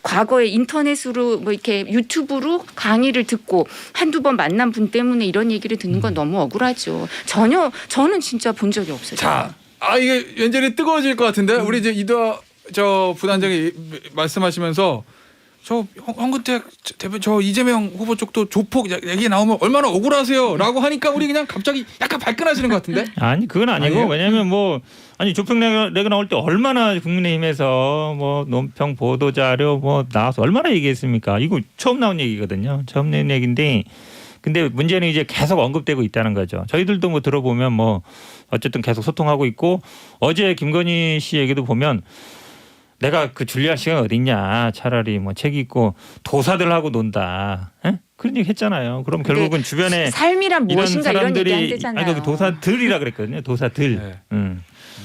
과거에 인터넷으로 뭐 이렇게 유튜브로 강의를 듣고 한두 번 만난 분 때문에 이런 얘기를 듣는 건 너무 억울하죠. 전혀 저는 진짜 본 적이 없어요. 자, 이게 왠지 뜨거워질 것 같은데 우리 이제 이도아 부단장이 말씀하시면서 저 황근택 대표 저 이재명 후보 쪽도 조폭 얘기 나오면 얼마나 억울하세요라고 하니까 우리 그냥 갑자기 약간 발끈하시는 것 같은데? 아니 그건 아니고 아니에요? 왜냐하면 뭐 조평 레그 나올 때 얼마나 국민의힘에서 뭐 논평 보도 자료 뭐 나와서 얼마나 얘기했습니까? 이거 처음 나온 얘기거든요. 처음 나온 얘기인데 근데 문제는 이제 계속 언급되고 있다는 거죠. 저희들도 뭐 들어보면 뭐 어쨌든 계속 소통하고 있고 어제 김건희 씨 얘기도 보면. 내가 그 줄리할 시간 어딨냐. 차라리 뭐 책 읽고 도사들하고 논다. 에? 그런 얘기 했잖아요. 그럼 결국은 주변에 삶이란 무엇인가 이런 얘기 안 되잖아요. 아니, 도사들이라 그랬거든요. 도사들. 네.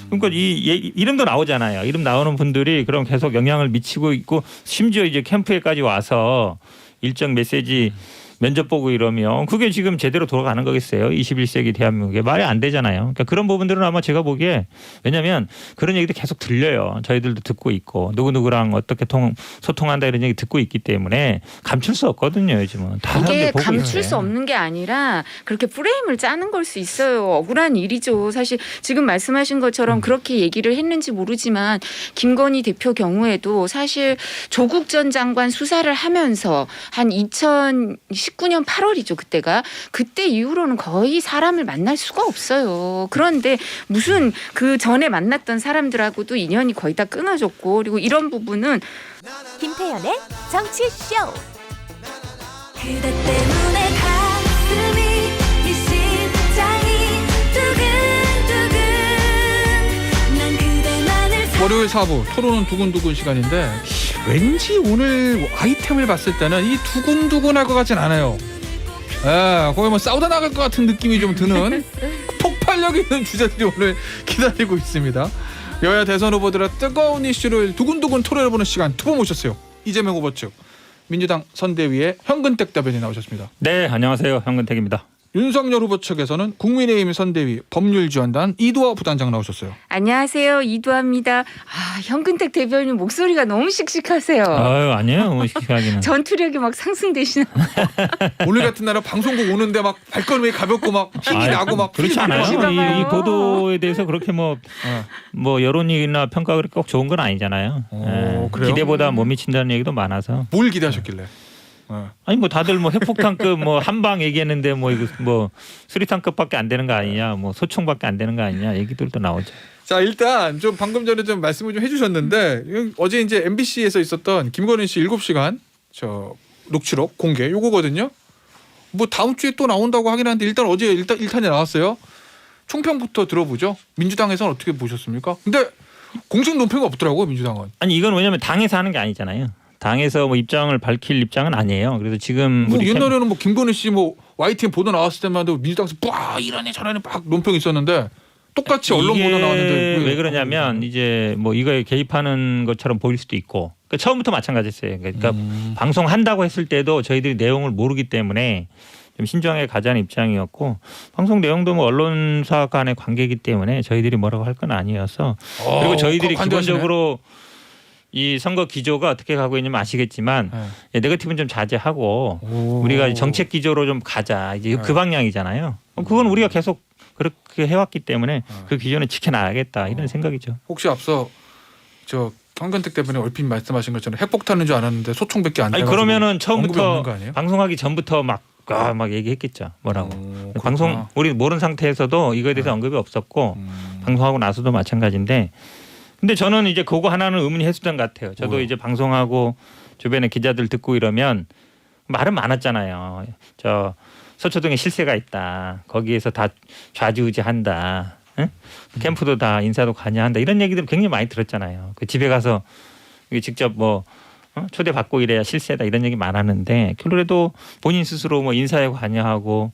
그러니까 이 이름도 나오잖아요. 이름 나오는 분들이 그럼 계속 영향을 미치고 있고 심지어 이제 캠프에까지 와서 일정 메시지 면접 보고 이러면 그게 지금 제대로 돌아가는 거겠어요. 21세기 대한민국에 말이 안 되잖아요. 그러니까 그런 부분들은 아마 제가 보기에 왜냐하면 그런 얘기도 계속 들려요. 저희들도 듣고 있고 누구누구랑 어떻게 소통한다 이런 얘기 듣고 있기 때문에 감출 수 없거든요. 요즘은. 이게 감출 수 없는 게 아니라 그렇게 프레임을 짜는 걸 수 있어요. 억울한 일이죠. 사실 지금 말씀하신 것처럼 그렇게 얘기를 했는지 모르지만 김건희 대표 경우에도 사실 조국 전 장관 수사를 하면서 한 2019년 8월이죠. 그때 이후로는 거의 사람을 만날 수가 없어요. 그런데 무슨 그 전에 만났던 사람들하고도 인연이 거의 다 끊어졌고 그리고 이런 부분은 김태현의 정치쇼. 그대 때문에 가슴이 이 심장이 두근두근 난 그대만을 월요일 4부 토론은 두근두근 시간인데 왠지 오늘 아이템을 봤을 때는 이 두근두근할 것 같진 않아요. 거의 뭐 싸우다 나갈 것 같은 느낌이 좀 드는 폭발력 있는 주제들이 오늘 기다리고 있습니다. 여야 대선 후보들의 뜨거운 이슈를 두근두근 토론해보는 시간 두 번 모셨어요. 이재명 후보 측 민주당 선대위의 현근택 대변인 나오셨습니다. 네, 안녕하세요. 현근택입니다. 윤석열 후보 측에서는 국민의힘 선대위 법률지원단 이도아 부단장 나오셨어요. 안녕하세요. 이도아입니다. 현근택 대변인 목소리가 너무 씩씩하세요. 아니에요. 뭐 시기하기는. 전투력이 막 상승되시나. 오늘 같은 날은 방송국 오는데 막 발걸음이 가볍고 막 힘이 나고 막 그렇지 않아요. 이 보도에 대해서 그렇게 뭐 여론이나 평가 그렇게 꼭 좋은 건 아니잖아요. 그래요? 기대보다 못 미친다는 얘기도 많아서. 뭘 기대하셨길래? 아니 뭐 다들 뭐 핵폭탄급 뭐 한방 얘기했는데 뭐 이거 뭐 수리탄급밖에 안 되는 거 아니냐, 뭐 소총밖에 안 되는 거 아니냐 얘기들도 나오죠. 자, 일단 좀 방금 전에 좀 말씀을 좀 해주셨는데 어제 이제 MBC에서 있었던 김건희 씨 7시간 저 녹취록 공개 요거거든요. 뭐 다음 주에 또 나온다고 하긴 하는데 일단 어제 1탄이 나왔어요. 총평부터 들어보죠. 민주당에서는 어떻게 보셨습니까? 근데 공식 논평이 없더라고요, 민주당은. 아니 이건 왜냐하면 당에서 하는 게 아니잖아요. 당에서 뭐 입장을 밝힐 입장은 아니에요. 그래서 지금 뭐 옛날에는 뭐 김건희 씨 뭐 YTN 보도 나왔을 때만 해도 민주당에서 이러네 저러네 막 논평이 있었는데 똑같이 언론 보도 나왔는데 왜 그러냐면 이제 뭐 이거에 개입하는 것처럼 보일 수도 있고 그러니까 처음부터 마찬가지였어요. 그러니까 방송한다고 했을 때도 저희들이 내용을 모르기 때문에 좀 신중하게 가자는 입장이었고 방송 내용도 뭐 언론사 간의 관계이기 때문에 저희들이 뭐라고 할 건 아니어서 그리고 저희들이 기본적으로 이 선거 기조가 어떻게 가고 있냐면 아시겠지만 네거티브는 좀 자제하고 우리가 정책 기조로 좀 가자 이제 그 방향이잖아요. 그건 우리가 계속 그렇게 해왔기 때문에 그 기조는 지켜나가겠다 이런 생각이죠. 혹시 앞서 저 현근택 대변인 얼핏 말씀하신 것처럼 핵폭탄인 줄 알았는데 소총밖에 안 돼가지고 그러면은 처음부터 거 아니에요? 방송하기 전부터 막 얘기했겠죠. 뭐라고. 방송 우리 모르는 상태에서도 이거에 대해서 언급이 없었고 방송하고 나서도 마찬가지인데 근데 저는 이제 그거 하나는 의문이 해소된 것 같아요. 저도 이제 방송하고 주변에 기자들 듣고 이러면 말은 많았잖아요. 저 서초동에 실세가 있다. 거기에서 다 좌지우지한다. 응? 캠프도 다 인사도 관여한다. 이런 얘기들 굉장히 많이 들었잖아요. 그 집에 가서 직접 뭐 초대받고 이래야 실세다 이런 얘기 많았는데 그래도 본인 스스로 뭐 인사에 관여하고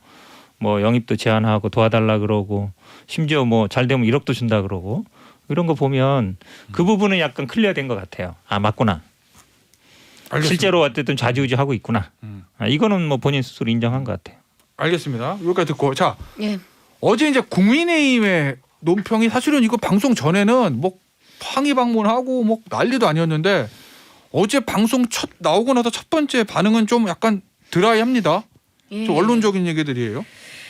뭐 영입도 제안하고 도와달라 그러고 심지어 뭐 잘 되면 1억도 준다 그러고 이런 거 보면 그 부분은 약간 클리어된 것 같아요. 맞구나. 알겠습니다. 실제로 어쨌든 좌지우지하고 있구나. 이거는 뭐 본인 스스로 인정한 것 같아요. 알겠습니다. 여기까지 듣고 자 어제 이제 국민의힘의 논평이 사실은 이거 방송 전에는 뭐 항의 방문하고 뭐 난리도 아니었는데 어제 방송 나오고 나서 첫 번째 반응은 좀 약간 드라이합니다. 예. 좀 언론적인 얘기들이에요.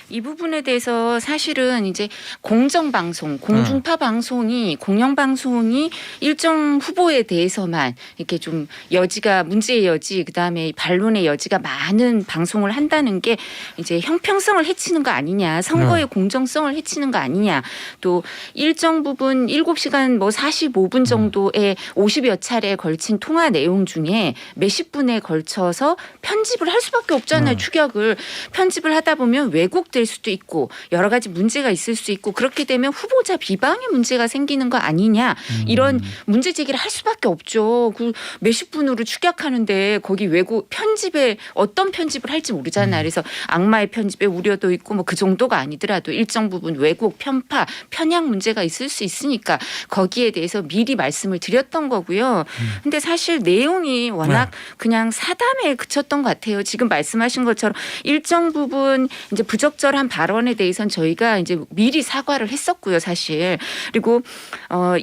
이 부분에 대해서 사실은 이제 공정방송, 공중파 방송이 공영방송이 일정 후보에 대해서만 이렇게 좀 여지가 문제의 여지 그다음에 반론의 여지가 많은 방송을 한다는 게 이제 형평성을 해치는 거 아니냐, 선거의 공정성을 해치는 거 아니냐, 또 일정 부분 7시간 뭐 45분 정도의 50여 차례에 걸친 통화 내용 중에 몇십 분에 걸쳐서 편집을 할 수밖에 없잖아요. 추격을 편집을 하다 보면 왜곡될 수도 있고 여러 가지 문제가 있을 수 있고 그렇게 되면 후보자 비방의 문제가 생기는 거 아니냐, 이런 문제 제기를 할 수밖에 없죠. 그 몇십 분으로 추격하는데 거기 왜곡 편집에 어떤 편집을 할지 모르잖아요. 그래서 악마의 편집에 우려도 있고 뭐 그 정도가 아니더라도 일정 부분 왜곡, 편파, 편향 문제가 있을 수 있으니까 거기에 대해서 미리 말씀을 드렸던 거고요. 근데 사실 내용이 워낙 그냥 사담에 그쳤던 것 같아요. 지금 말씀하신 것처럼 일정 부분 이제 부적절한 발언에 대해서는 저희가 이제 미리 사과를 했었고요, 사실. 그리고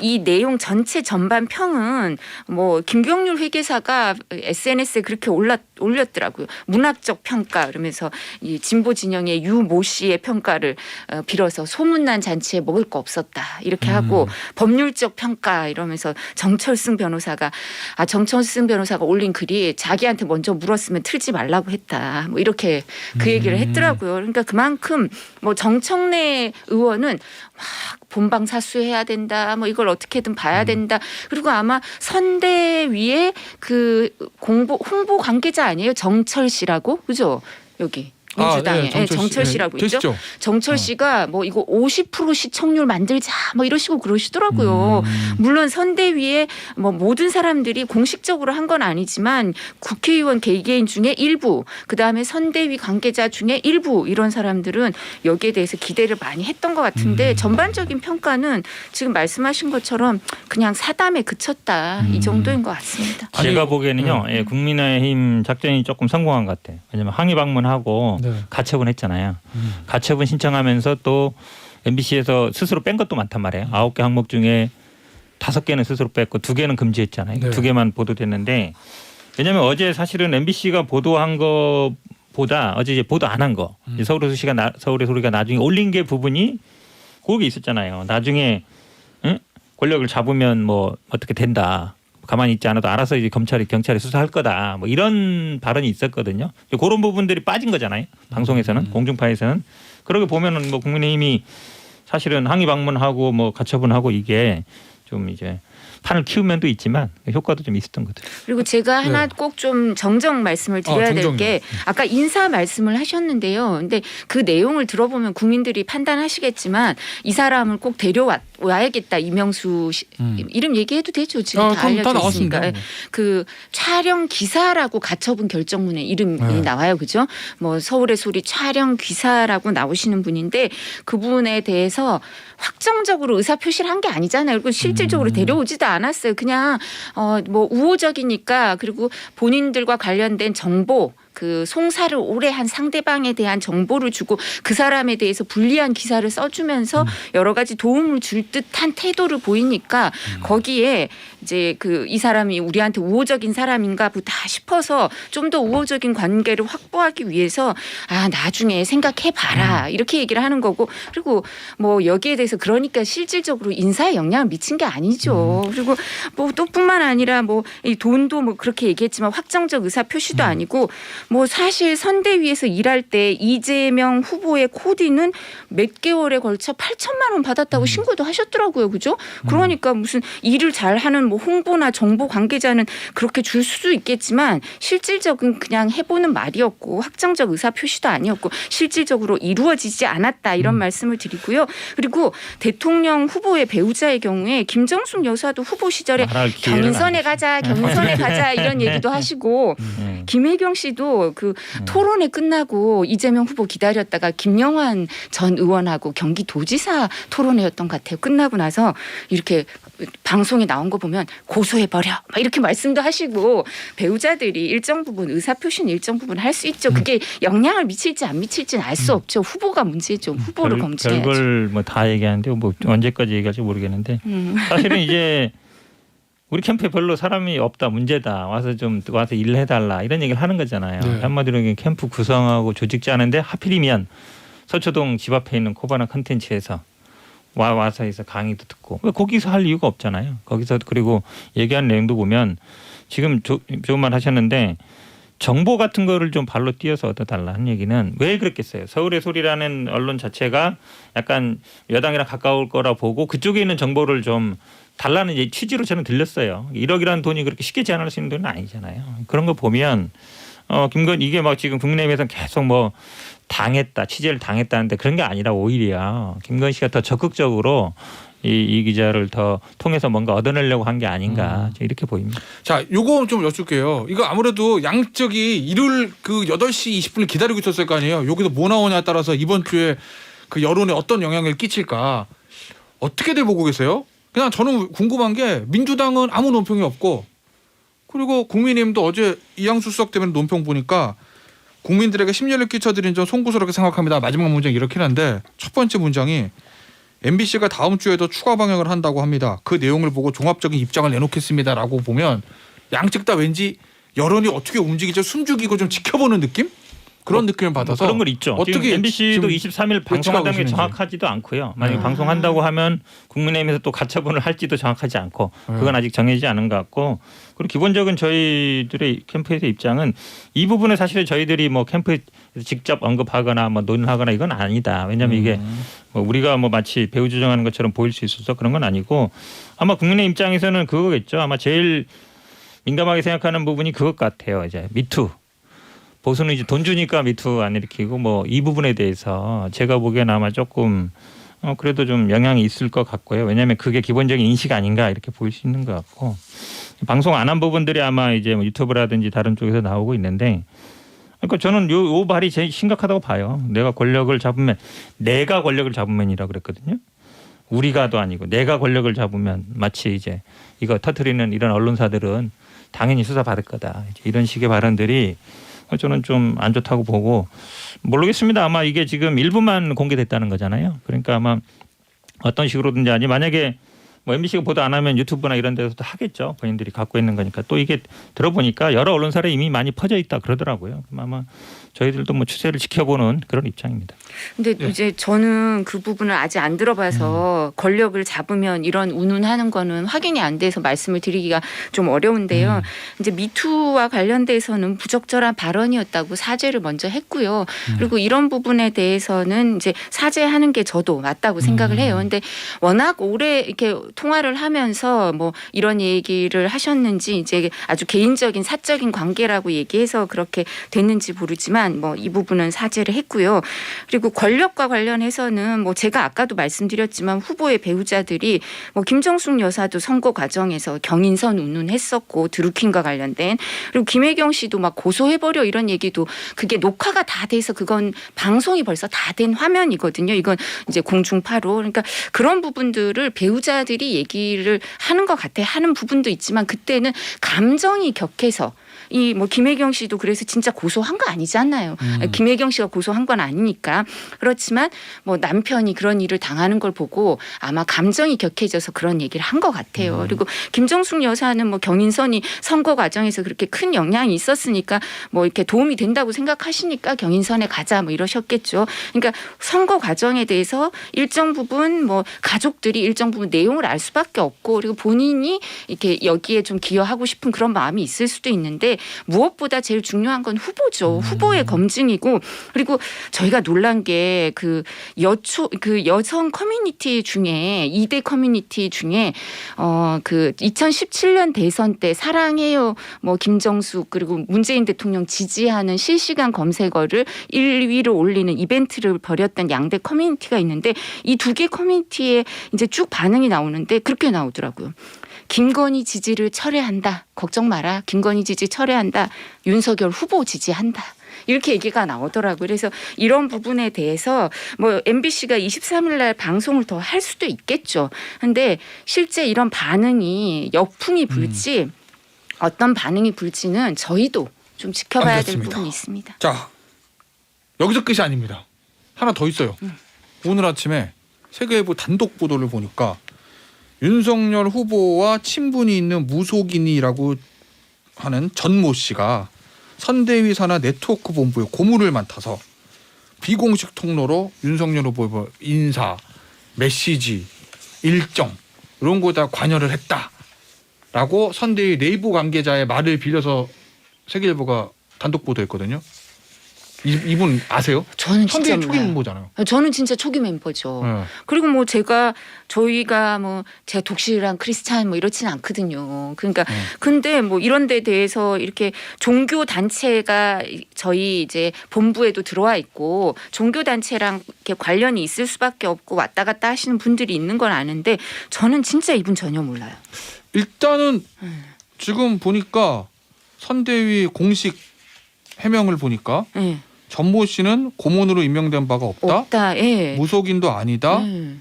이 내용 전체 전반 평은 뭐 김경률 회계사가 SNS에 그렇게 올렸더라고요. 문학적 평가 그러면서 이 진보 진영의 유모 씨의 평가를 빌어서 소문난 잔치에 먹을 거 없었다 이렇게 하고 법률적 평가 이러면서 정철승 변호사가 올린 글이 자기한테 먼저 물었으면 틀지 말라고 했다. 뭐 이렇게 그 얘기를 했더라고요. 그러니까 그만큼 뭐 정청래 의원은 막 본방사수해야 된다. 뭐 이걸 어떻게든 봐야 된다. 그리고 아마 선대위의 그 홍보 관계자 아니에요? 정철 씨라고 그죠? 여기. 민주당에 정철 씨라고 있죠. 되시죠? 정철 씨가 뭐 이거 50% 시청률 만들자 뭐 이러시고 그러시더라고요. 물론 선대위에 뭐 모든 사람들이 공식적으로 한 건 아니지만 국회의원 개개인 중에 일부, 그다음에 선대위 관계자 중에 일부 이런 사람들은 여기에 대해서 기대를 많이 했던 것 같은데 전반적인 평가는 지금 말씀하신 것처럼 그냥 사담에 그쳤다 이 정도인 것 같습니다. 제가 보기에는요, 예, 국민의힘 작전이 조금 성공한 것 같아요. 왜냐하면 항의 방문하고 가처분 했잖아요. 가처분 신청하면서 또 MBC에서 스스로 뺀 것도 많단 말이에요. 9개 항목 중에 5개는 스스로 뺐고 2개는 금지했잖아요. 네. 2개만 보도됐는데, 왜냐하면 어제 사실은 MBC가 보도한 거보다 어제 이제 보도 안 한 거, 서울의 소리가 나중에 올린 게 부분이 거기 있었잖아요. 나중에 권력을 잡으면 뭐 어떻게 된다. 가만히 있지 않아도 알아서 이제 경찰이 수사할 거다. 뭐 이런 발언이 있었거든요. 그런 부분들이 빠진 거잖아요. 방송에서는, 공중파에서는. 그러게 보면은 뭐 국민의힘이 사실은 항의 방문하고 뭐 가처분하고 이게 좀 이제 판을 키운 면도 있지만 효과도 좀 있었던 것 같아요. 그리고 제가 하나 꼭 좀 정정 말씀을 드려야 될 게, 아까 인사 말씀을 하셨는데요. 근데 그 내용을 들어보면 국민들이 판단하시겠지만 이 사람을 꼭 데려와야겠다. 이명수 이름 얘기해도 되죠. 지금 다 알려져 있으니까. 그 촬영 기사라고 가처분 결정문에 이름이 나와요. 그죠? 뭐 서울의 소리 촬영 기사라고 나오시는 분인데 그분에 대해서 확정적으로 의사 표시를 한 게 아니잖아요. 그리고 실질적으로 데려오지도 않았어요. 그냥 뭐 우호적이니까, 그리고 본인들과 관련된 정보, 그 송사를 오래 한 상대방에 대한 정보를 주고 그 사람에 대해서 불리한 기사를 써주면서 여러 가지 도움을 줄 듯한 태도를 보이니까 거기에 이제 그 이 사람이 우리한테 우호적인 사람인가 보다 싶어서 좀 더 우호적인 관계를 확보하기 위해서 나중에 생각해봐라 이렇게 얘기를 하는 거고, 그리고 뭐 여기에 대해서 그러니까 실질적으로 인사에 영향을 미친 게 아니죠. 그리고 뭐 또 뿐만 아니라 뭐 이 돈도 뭐 그렇게 얘기했지만 확정적 의사 표시도 아니고, 뭐 사실 선대위에서 일할 때 이재명 후보의 코디는 몇 개월에 걸쳐 8천만 원 받았다고 신고도 하셨더라고요. 그죠? 그러니까 무슨 일을 잘하는 뭐 홍보나 정보 관계자는 그렇게 줄 수도 있겠지만 실질적인 그냥 해보는 말이었고 확정적 의사 표시도 아니었고 실질적으로 이루어지지 않았다 이런 말씀을 드리고요. 그리고 대통령 후보의 배우자의 경우에 김정숙 여사도 후보 시절에 경인선에 가자 이런 얘기도 하시고 김혜경 씨도 그 토론회 끝나고 이재명 후보 기다렸다가 김영환 전 의원하고 경기도지사 토론회였던 것 같아요. 끝나고 나서 이렇게 방송에 나온 거 보면 고소해버려 막 이렇게 말씀도 하시고, 배우자들이 일정 부분 의사표시는 일정 부분 할 수 있죠. 그게 영향을 미칠지 안 미칠지는 알 수 없죠. 후보가 문제죠. 후보를 검증해야죠. 별걸 뭐 다 얘기하는데 뭐 언제까지 얘기할지 모르겠는데 사실은 이제 우리 캠프에 별로 사람이 없다, 문제다, 와서 일을 해달라 이런 얘기를 하는 거잖아요. 네. 한마디로 캠프 구성하고 조직 짜는데 하필이면 서초동 집 앞에 있는 코바나 컨텐츠에서 와서 해서 강의도 듣고 왜 거기서 할 이유가 없잖아요. 거기서 그리고 얘기한 내용도 보면 지금 좋은 말 하셨는데 정보 같은 거를 좀 발로 띄어서 얻어달라는 얘기는 왜 그랬겠어요. 서울의 소리라는 언론 자체가 약간 여당이랑 가까울 거라 보고 그쪽에 있는 정보를 좀 달라는 취지로 저는 들렸어요. 1억이라는 돈이 그렇게 쉽게 제한할 수 있는 돈은 아니잖아요. 그런 거 보면 김건희 이게 막 지금 국내에서는 계속 뭐 당했다, 취재를 당했다는데 그런 게 아니라 오히려 김건희 씨가 더 적극적으로 이 기자를 더 통해서 뭔가 얻어내려고 한 게 아닌가 이렇게 보입니다. 자, 요거 좀 여쭐게요. 이거 아무래도 양쪽이 일요일 그 8시 20분을 기다리고 있었을 거 아니에요. 여기서 뭐 나오냐에 따라서 이번 주에 그 여론에 어떤 영향을 끼칠까 어떻게들 보고 계세요? 그냥 저는 궁금한 게 민주당은 아무 논평이 없고 그리고 국민의힘도 어제 이양수 수석 때문에 논평 보니까 국민들에게 심려를 끼쳐드린 점 송구스럽게 생각합니다. 마지막 문장이 이렇긴 한데 첫 번째 문장이 MBC가 다음 주에도 추가 방영을 한다고 합니다. 그 내용을 보고 종합적인 입장을 내놓겠습니다라고 보면 양측 다 왠지 여론이 어떻게 움직이죠 숨죽이고 좀 지켜보는 느낌? 그런 느낌을 받아서 그런 건 있죠. 어떻게 지금 MBC도 지금 23일 방송한다는 게 예측하고 정확하지도 않고요. 만약에 방송한다고 하면 국민의힘에서 또 가처분을 할지도 정확하지 않고 그건 아직 정해지지 않은 것 같고 그리고 기본적인 저희들의 캠프에서 입장은 이 부분에 사실 저희들이 뭐 캠프에 직접 언급하거나 뭐 논하거나 이건 아니다. 왜냐하면 이게 뭐 우리가 뭐 마치 배후 조정하는 것처럼 보일 수 있어서 그런 건 아니고 아마 국민의 입장에서는 그거겠죠. 아마 제일 민감하게 생각하는 부분이 그것 같아요. 이제 미투. 보수는 이제 돈 주니까 미투 안 일으키고 뭐 이 부분에 대해서 제가 보기에는 아마 조금 그래도 좀 영향이 있을 것 같고요. 왜냐하면 그게 기본적인 인식 아닌가 이렇게 보일 수 있는 것 같고 방송 안 한 부분들이 아마 이제 뭐 유튜브라든지 다른 쪽에서 나오고 있는데 그러니까 저는 요 말이 제일 심각하다고 봐요. 내가 권력을 잡으면이라고 그랬거든요. 우리가도 아니고 내가 권력을 잡으면 마치 이제 이거 터뜨리는 이런 언론사들은 당연히 수사 받을 거다. 이런 식의 발언들이 저는 좀 안 좋다고 보고 모르겠습니다. 아마 이게 지금 일부만 공개됐다는 거잖아요. 그러니까 아마 어떤 식으로든지 아니 만약에 뭐 MBC가 보도 안 하면 유튜브나 이런 데서도 하겠죠. 본인들이 갖고 있는 거니까 또 이게 들어보니까 여러 언론사에 이미 많이 퍼져 있다 그러더라고요. 그럼 아마 저희들도 뭐 추세를 지켜보는 그런 입장입니다. 근데 이제 저는 그 부분을 아직 안 들어봐서 권력을 잡으면 이런 운운하는 거는 확인이 안 돼서 말씀을 드리기가 좀 어려운데요. 이제 미투와 관련돼서는 부적절한 발언이었다고 사죄를 먼저 했고요. 그리고 이런 부분에 대해서는 이제 사죄하는 게 저도 맞다고 생각을 해요. 근데 워낙 오래 이렇게 통화를 하면서 뭐 이런 얘기를 하셨는지 이제 아주 개인적인 사적인 관계라고 얘기해서 그렇게 됐는지 모르지만 뭐 이 부분은 사죄를 했고요. 그리고 권력과 관련해서는 뭐 제가 아까도 말씀드렸지만 후보의 배우자들이 뭐 김정숙 여사도 선거 과정에서 경인선 운운했었고 드루킹과 관련된 그리고 김혜경 씨도 막 고소해버려 이런 얘기도 그게 녹화가 다 돼서 그건 방송이 벌써 다 된 화면이거든요. 이건 이제 공중파로 그러니까 그런 부분들을 배우자들이 얘기를 하는 것 같아 하는 부분도 있지만 그때는 감정이 격해서 이 뭐 김혜경 씨도 그래서 진짜 고소한 거 아니잖아요. 김혜경 씨가 고소한 건 아니니까 그렇지만 뭐 남편이 그런 일을 당하는 걸 보고 아마 감정이 격해져서 그런 얘기를 한 것 같아요. 그리고 김정숙 여사는 뭐 경인선이 선거 과정에서 그렇게 큰 영향이 있었으니까 뭐 이렇게 도움이 된다고 생각하시니까 경인선에 가자 뭐 이러셨겠죠. 그러니까 선거 과정에 대해서 일정 부분 뭐 가족들이 일정 부분 내용을 알 수밖에 없고 그리고 본인이 이렇게 여기에 좀 기여하고 싶은 그런 마음이 있을 수도 있는데 무엇보다 제일 중요한 건 후보죠. 후보의 검증이고 그리고 저희가 놀란 게 그 여성 커뮤니티 중에 2대 커뮤니티 중에 그 2017년 대선 때 사랑해요 뭐 김정숙 그리고 문재인 대통령 지지하는 실시간 검색어를 1위로 올리는 이벤트를 벌였던 양대 커뮤니티가 있는데 이 두 개 커뮤니티에 이제 쭉 반응이 나오는데 그렇게 나오더라고요. 김건희 지지를 철회한다. 걱정 마라. 김건희 지지 철회한다. 윤석열 후보 지지한다. 이렇게 얘기가 나오더라고요. 그래서 이런 부분에 대해서 뭐 MBC가 23일 날 방송을 더 할 수도 있겠죠. 그런데 실제 이런 반응이 역풍이 불지 어떤 반응이 불지는 저희도 좀 지켜봐야 될 부분이 있습니다. 자, 여기서 끝이 아닙니다. 하나 더 있어요. 오늘 아침에 세계일보 단독 보도를 보니까 윤석열 후보와 친분이 있는 무속인이라고 하는 전모 씨가 선대위 산하 네트워크 본부에 고문을 맡아서 비공식 통로로 윤석열 후보 인사, 메시지, 일정 이런 거 다 관여를 했다라고 선대위 내부 관계자의 말을 빌려서 세계일보가 단독 보도했거든요. 이분 아세요? 저는 진짜 선대위 초기 몰라요. 멤버잖아요. 저는 진짜 초기 멤버죠. 네. 그리고 뭐 저희가 뭐 제가 독실이랑 크리스찬 뭐 이렇지는 않거든요. 그러니까 근데 뭐 이런 데 대해서 이렇게 종교 단체가 저희 이제 본부에도 들어와 있고 종교 단체랑 이렇게 관련이 있을 수밖에 없고 왔다 갔다 하시는 분들이 있는 건 아는데 저는 진짜 이분 전혀 몰라요. 일단은 지금 보니까 선대위 공식 해명을 보니까 네. 전모 씨는 고문으로 임명된 바가 없다. 없다. 예. 무속인도 아니다. 네.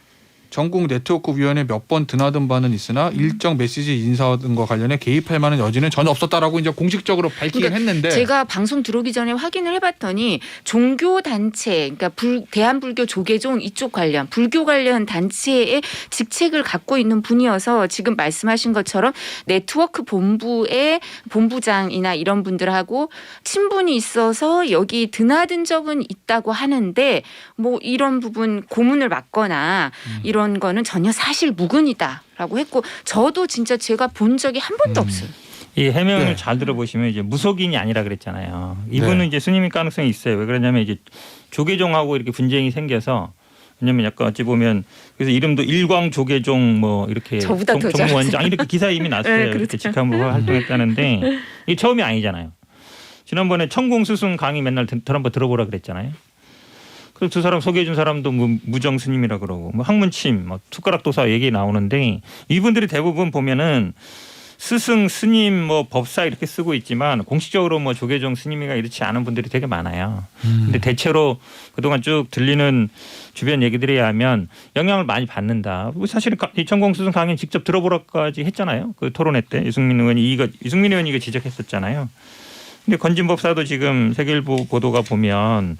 전국 네트워크 위원회 몇 번 드나든 바는 있으나 일정 메시지 인사 등과 관련해 개입할 만한 여지는 전혀 없었다라고 이제 공식적으로 밝히긴 그러니까 했는데 제가 방송 들어오기 전에 확인을 해봤더니 종교 단체, 그러니까 대한불교 조계종 이쪽 관련, 불교 관련 단체의 직책을 갖고 있는 분이어서 지금 말씀하신 것처럼 네트워크 본부의 본부장이나 이런 분들하고 친분이 있어서 여기 드나든 적은 있다고 하는데 뭐 이런 부분 고문을 맡거나 이런 거는 전혀 사실 무근이다라고 했고 저도 진짜 제가 본 적이 한 번도 없어요. 이 해명을 네. 잘 들어보시면 이제 무속인이 아니라 그랬잖아요. 이분은 네. 이제 스님일 가능성이 있어요. 왜 그러냐면 이제 조계종하고 이렇게 분쟁이 생겨서 왜냐면 약간 어찌 보면 그래서 이름도 일광조계종 뭐 이렇게 저보다 더 종무원장 이렇게 기사 이미 났어요. 네, 이렇게 그렇죠. 직함으로 활동했다는데 이게 처음이 아니잖아요. 지난번에 천공스승 강의 맨날 한번 들어보라 그랬잖아요. 그 두 사람 소개해 준 사람도 무정 스님이라 그러고 뭐 학문침, 뭐 숟가락 도사 얘기 나오는데 이분들이 대부분 보면은 스승, 스님, 뭐 법사 이렇게 쓰고 있지만 공식적으로 뭐 조계종 스님이가 이렇지 않은 분들이 되게 많아요. 근데 대체로 그동안 쭉 들리는 주변 얘기들에 의하면 영향을 많이 받는다. 사실은 이 천공스승 강의 직접 들어보라까지 했잖아요. 그 토론회 때 유승민 의원이 이거 지적했었잖아요. 근데 건진 법사도 지금 세계일보 보도가 보면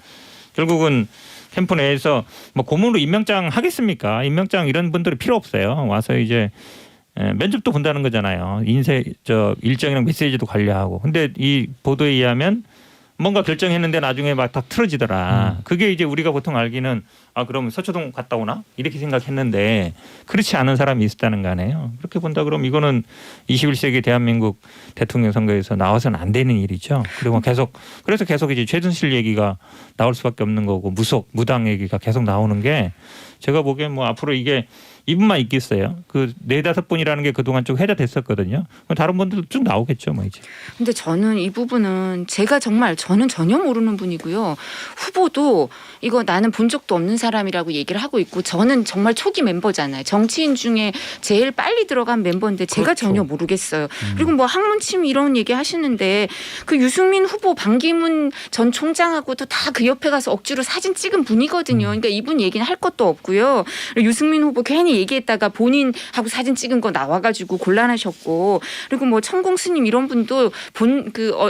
결국은 캠프 내에서 뭐 고문으로 임명장 하겠습니까? 임명장 이런 분들이 필요 없어요. 와서 이제 면접도 본다는 거잖아요. 일정이랑 메시지도 관리하고. 근데 이 보도에 의하면 뭔가 결정했는데 나중에 막 다 틀어지더라. 그게 이제 우리가 보통 알기는 그럼 서초동 갔다 오나? 이렇게 생각했는데 그렇지 않은 사람이 있었다는 거 아니에요. 그렇게 본다 그러면 이거는 21세기 대한민국 대통령 선거에서 나와서는 안 되는 일이죠. 그리고 그래서 계속 이제 최순실 얘기가 나올 수밖에 없는 거고 무당 얘기가 계속 나오는 게 제가 보기엔 뭐 앞으로 이게 이분만 있겠어요. 그 4-5분이라는 게 그동안 쭉 해제됐었거든요. 다른 분들도 쭉 나오겠죠, 뭐 이제. 근데 저는 이 부분은 저는 전혀 모르는 분이고요. 후보도 이거 나는 본 적도 없는 사람이라고 얘기를 하고 있고 저는 정말 초기 멤버잖아요. 정치인 중에 제일 빨리 들어간 멤버인데 제가 그렇죠. 전혀 모르겠어요. 그리고 뭐 학문침 이런 얘기 하시는데 그 유승민 후보 반기문 전 총장하고도 다 그 옆에 가서 억지로 사진 찍은 분이거든요. 그러니까 이분 얘기는 할 것도 없고요. 유승민 후보 괜히 얘기했다가 본인하고 사진 찍은 거 나와가지고 곤란하셨고 그리고 뭐 천공 스님 이런 분도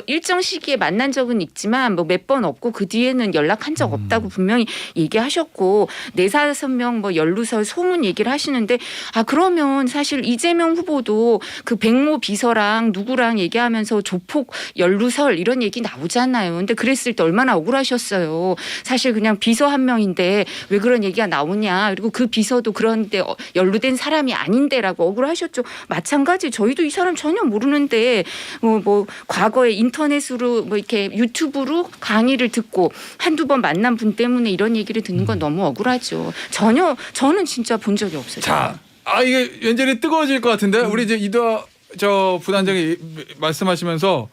일정 시기에 만난 적은 있지만 뭐 몇 번 없고 그 뒤에는 연락한 적 없다고 분명히 얘기하셨고 4-5명 뭐 연루설 소문 얘기를 하시는데 그러면 사실 이재명 후보도 그 백모 비서랑 누구랑 얘기하면서 조폭 연루설 이런 얘기 나오잖아요. 근데 그랬을 때 얼마나 억울하셨어요. 사실 그냥 비서 한 명인데 왜 그런 얘기가 나오냐. 그리고 그 비서도 그런데 연루된 사람이 아닌데라고 억울하셨죠. 마찬가지 저희도 이 사람 전혀 모르는데 뭐 과거에 인터넷으로 뭐 이렇게 유튜브로 강의를 듣고 한두 번 만난 분 때문에 이런 얘기를 듣는 건 너무 억울하죠. 저는 진짜 본 적이 없어요. 자, 이게 완전히 뜨거워질 것 같은데 우리 이제 이도 부단장이 말씀하시면서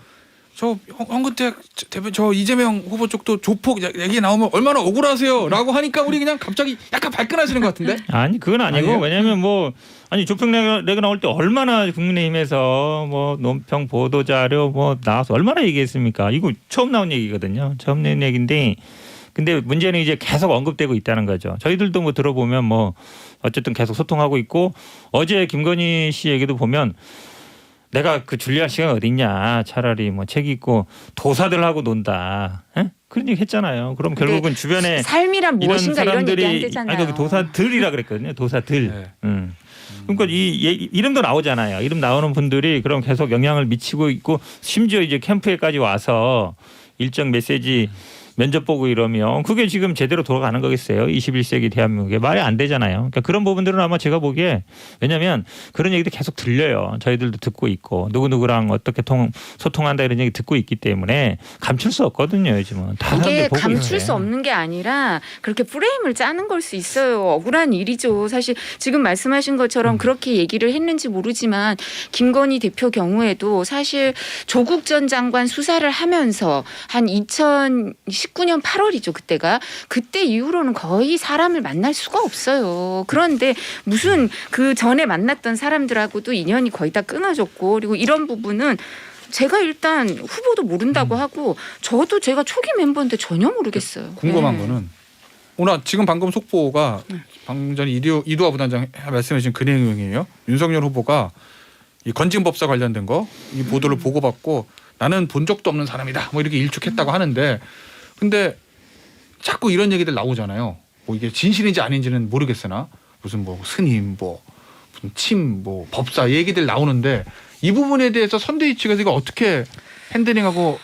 저 황근택 대표 저 이재명 후보 쪽도 조폭 얘기 나오면 얼마나 억울하세요라고 하니까 우리 그냥 갑자기 약간 발끈하시는 것 같은데? 아니 그건 아니고 아니에요? 왜냐하면 조폭 내가 나올 때 얼마나 국민의힘에서 뭐 논평 보도 자료 뭐 나와서 얼마나 얘기했습니까? 이거 처음 나온 얘기거든요. 처음 낸 얘기인데 근데 문제는 이제 계속 언급되고 있다는 거죠. 저희들도 뭐 들어보면 뭐 어쨌든 계속 소통하고 있고 어제 김건희 씨 얘기도 보면 내가 그 줄리할 시간이 어딨냐. 차라리 뭐 책 읽고 도사들하고 논다. 에? 그런 얘기 했잖아요. 그럼 결국은 주변에 삶이란 무엇인가 이런 얘기 안 되잖아요. 도사들이라 그랬거든요. 도사들. 네. 그러니까 이름도 나오잖아요. 이름 나오는 분들이 그럼 계속 영향을 미치고 있고 심지어 이제 캠프에까지 와서 일정 메시지 면접 보고 이러면 그게 지금 제대로 돌아가는 거겠어요. 21세기 대한민국에 말이 안 되잖아요. 그러니까 그런 부분들은 아마 제가 보기에 왜냐하면 그런 얘기도 계속 들려요. 저희들도 듣고 있고 누구누구랑 어떻게 소통한다 이런 얘기 듣고 있기 때문에 감출 수 없거든요. 요즘은. 다 이게 사람들이 보고 감출 있어요. 수 없는 게 아니라 그렇게 프레임을 짜는 걸 수 있어요. 억울한 일이죠. 사실 지금 말씀하신 것처럼 그렇게 얘기를 했는지 모르지만 김건희 대표 경우에도 사실 조국 전 장관 수사를 하면서 한 2019년 8월이죠. 그때 이후로는 거의 사람을 만날 수가 없어요. 그런데 무슨 그 전에 만났던 사람들하고도 인연이 거의 다 끊어졌고 그리고 이런 부분은 제가 일단 후보도 모른다고 하고 저도 제가 초기 멤버인데 전혀 모르겠어요. 궁금한 네. 거는 오늘 지금 방금 속보가 방금 전에 이두화 부단장 말씀해 주신 그 내용이에요. 윤석열 후보가 이 건진법사 관련된 거 이 보도를 보고받고 나는 본 적도 없는 사람이다. 뭐 이렇게 일축했다고 하는데 근데 자꾸 이런 얘기들 나오잖아요. 뭐 이게 진실인지 아닌지는 모르겠으나 무슨 뭐 스님 뭐 무슨 침 뭐 법사 얘기들 나오는데 이 부분에 대해서 선대위 측에서 이거 어떻게 핸들링하고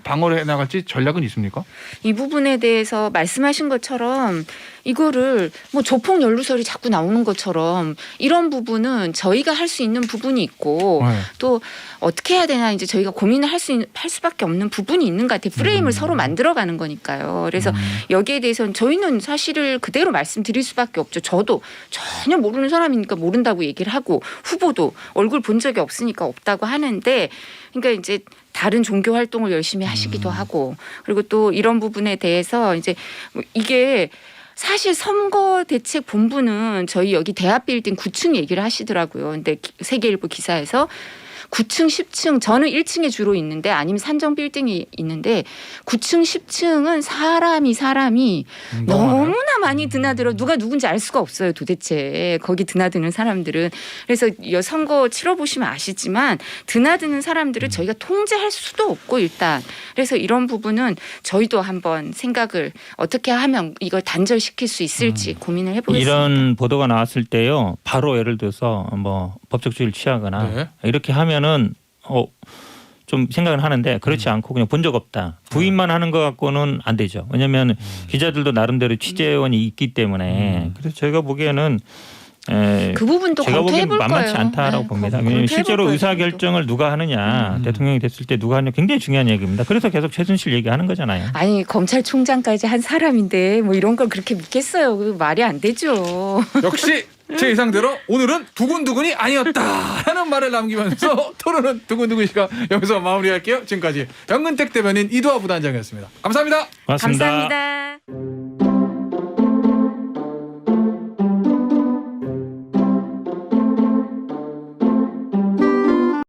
방어를 해나갈지 전략은 있습니까? 이 부분에 대해서 말씀하신 것처럼 이거를 뭐 조폭 연루설이 자꾸 나오는 것처럼 이런 부분은 저희가 할 수 있는 부분이 있고 네. 또 어떻게 해야 되나 이제 저희가 고민을 할 수밖에 없는 부분이 있는 것 같아요. 프레임을 서로 만들어가는 거니까요. 그래서 여기에 대해서는 저희는 사실을 그대로 말씀드릴 수밖에 없죠. 저도 전혀 모르는 사람이니까 모른다고 얘기를 하고 후보도 얼굴 본 적이 없으니까 없다고 하는데 그러니까 이제 다른 종교 활동을 열심히 하시기도 하고 그리고 또 이런 부분에 대해서 이제 이게 사실 선거대책본부는 저희 여기 대합빌딩 9층 얘기를 하시더라고요. 근데 세계일보 기사에서 9층, 10층 저는 1층에 주로 있는데 아니면 산정 빌딩이 있는데 9층, 10층은 사람이 너무나 많이 드나들어 누가 누군지 알 수가 없어요. 도대체 거기 드나드는 사람들은. 그래서 선거 치러보시면 아시지만 드나드는 사람들을 저희가 통제할 수도 없고 일단 그래서 이런 부분은 저희도 한번 생각을 어떻게 하면 이걸 단절시킬 수 있을지 고민을 해보겠습니다. 이런 보도가 나왔을 때요. 바로 예를 들어서 뭐 법적 조치를 취하거나 네. 이렇게 하면은 좀 생각은 하는데 그렇지 않고 그냥 본 적 없다. 부인만 하는 것 갖고는 안 되죠. 왜냐하면 기자들도 나름대로 취재원이 있기 때문에 그래서 저희가 보기에는 그 부분도 제가 보기엔 검토해볼 만만치 거예요. 않다라고 네, 봅니다. 검토해볼 왜냐하면 실제로 거예요, 의사결정을 누가 하느냐 대통령이 됐을 때 누가 하느냐 굉장히 중요한 얘기입니다. 그래서 계속 최순실 얘기하는 거잖아요. 아니 검찰총장까지 한 사람인데 뭐 이런 걸 그렇게 믿겠어요. 그 말이 안 되죠. 역시 제 예상대로 오늘은 두근두근이 아니었다라는 말을 남기면서 토론은 두근두근 시간 여기서 마무리할게요. 지금까지 연근택 대변인 이두화 부단장이었습니다. 감사합니다. 고맙습니다. 감사합니다.